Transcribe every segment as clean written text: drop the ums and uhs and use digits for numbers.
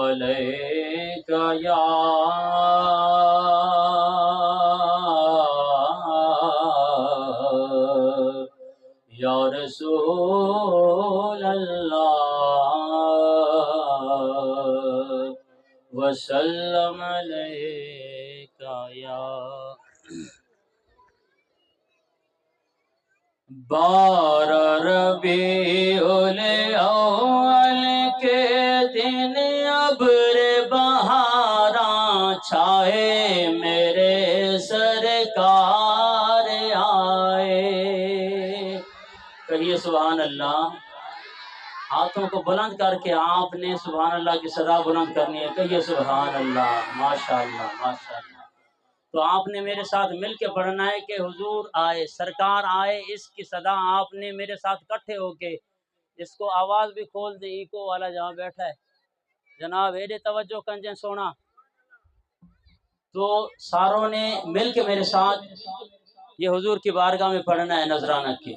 अलैका या रसूल अल्लाह वसल्लम अलैका या। बारह रबीउल अव्वल के दिन अब्र बहारां छाए मेरे सरकार आए। कहिए सुभान अल्लाह। हाथों को बुलंद करके आपने सुभान अल्लाह की सदा बुलंद करनी है। कहिए सुभान अल्लाह। माशाअल्लाह माशाअल्लाह। तो आपने मेरे साथ मिल के पढ़ना है कि हुजूर आए, सरकार आए, इसकी सदा आपने मेरे साथ इकट्ठे होके इसको आवाज़ भी खोल दे। इको वाला जहाँ बैठा है जनाब हेरे तवज्जो कंजे सोना। तो सारों ने मिल के मेरे साथ ये हुजूर की बारगाह में पढ़ना है नजराना के।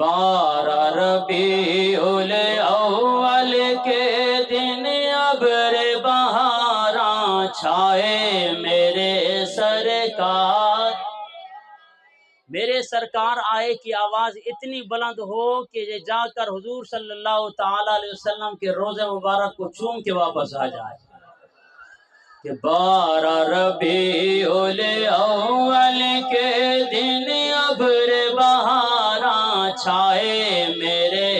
बारह रबीउल अव्वल के दिन अब्र बहारां छाए मेरे सरकार। मेरे सरकार आए की आवाज़ इतनी बुलंद हो कि ये जाकर हुजूर सल्लल्लाहु ताला अलैहि वसल्लम के रोज़े मुबारक को चूम के वापस आ जाए। कि बारह रबीउल अव्वल के दिन अब्र बहारां छाए मेरे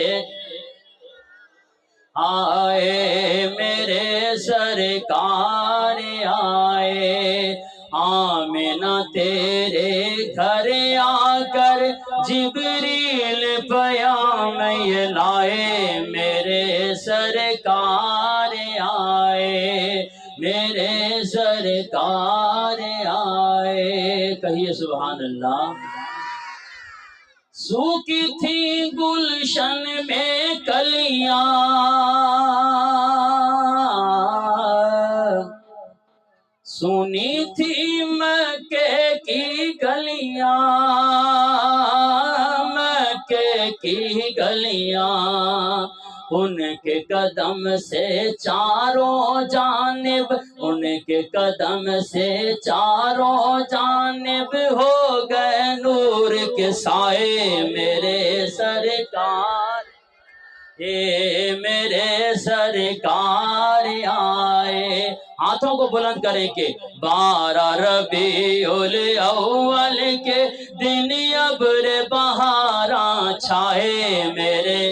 आए मेरे सरकार आए। आमिना तेरे घर आकर जिब्रील पयाम ये लाए मेरे सरकार आए मेरे सरकार आए। कहिए सुभान अल्लाह। सूखी थी गुलशन में कलियां सुनी थी मक्के की गलियां मक्के की गलियां। उनके कदम से चारों जानिब उनके कदम से चारों जानिब हो गए नूर के साए मेरे सरकार ये मेरे सरकार आए। हाथों को बुलंद करें कि बारह रबीउल अव्वल के दिन अब्र बहारां छाए मेरे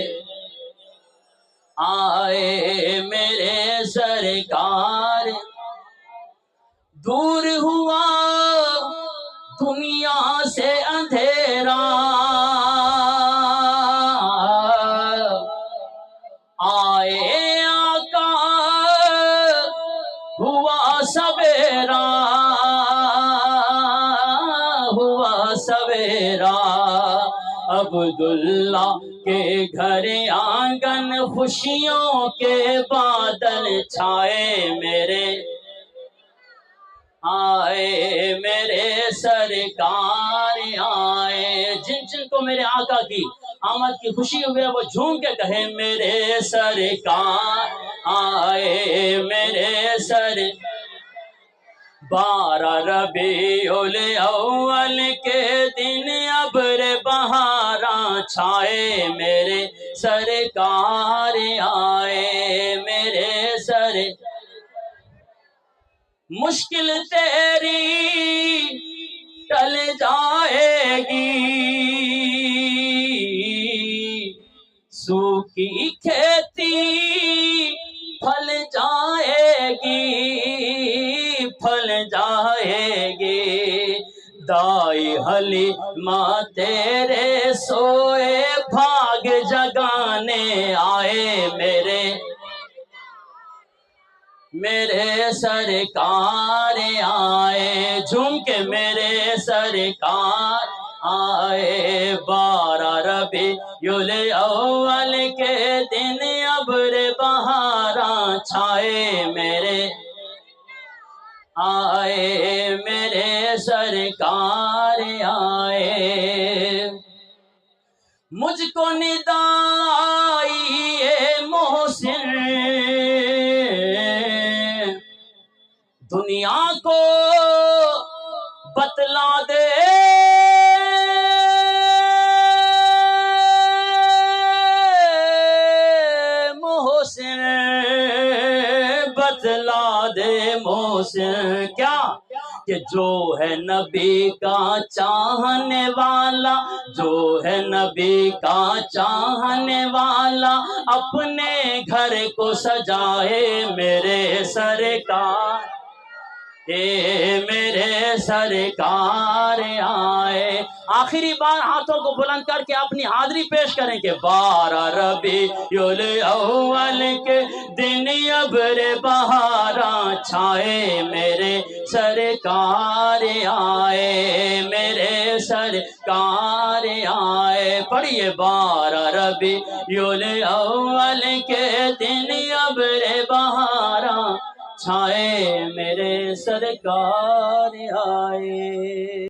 आए मेरे सरकार। दूर हुआ दुनिया से अंधेरा आए आका हुआ सवेरा हुआ सवेरा। अब्दुल्ला के घर आंगन खुशियों के बादल छाए मेरे आए मेरे सरकार आए। जिन जिन को मेरे आका की आमद की खुशी हुई वो झूम के कहे मेरे सरकार आए मेरे सर। बारह रबीउल अव्वल के दिन अब्र बहारां छाए मेरे सरकार आए मेरे सर। मुश्किल तेरी टल जाएगी सूखी खेती फल जाएगी फल जाएगी। दाई हलीमा तेरे सोए भाग जगाने आए मेरे सरकार आए झूम के मेरे सरकार आए। बारह रबीउल अव्वल के दिन अब्र बहारां छाए मेरे आए मेरे सरकार आए। मुझको निदाई मोहसिन دنیا کو بتلا دے محسن، بتلا دے محسن کیا کہ جو ہے نبی کا چاہنے والا، جو ہے نبی کا چاہنے والا، اپنے گھر کو سجائے میرے سرکار، میرے سرکار آئے۔ آخری بار ہاتھوں کو بلند کر کے اپنی حاضری پیش کریں کہ 12 ربیع الاول کے دن ابر بہاراں چھائے میرے سرکار آئے، میرے سرکار آئے۔ پڑھیے 12 ربیع الاول کے دن ابر بہاراں چھائے میرے سرکار آئے۔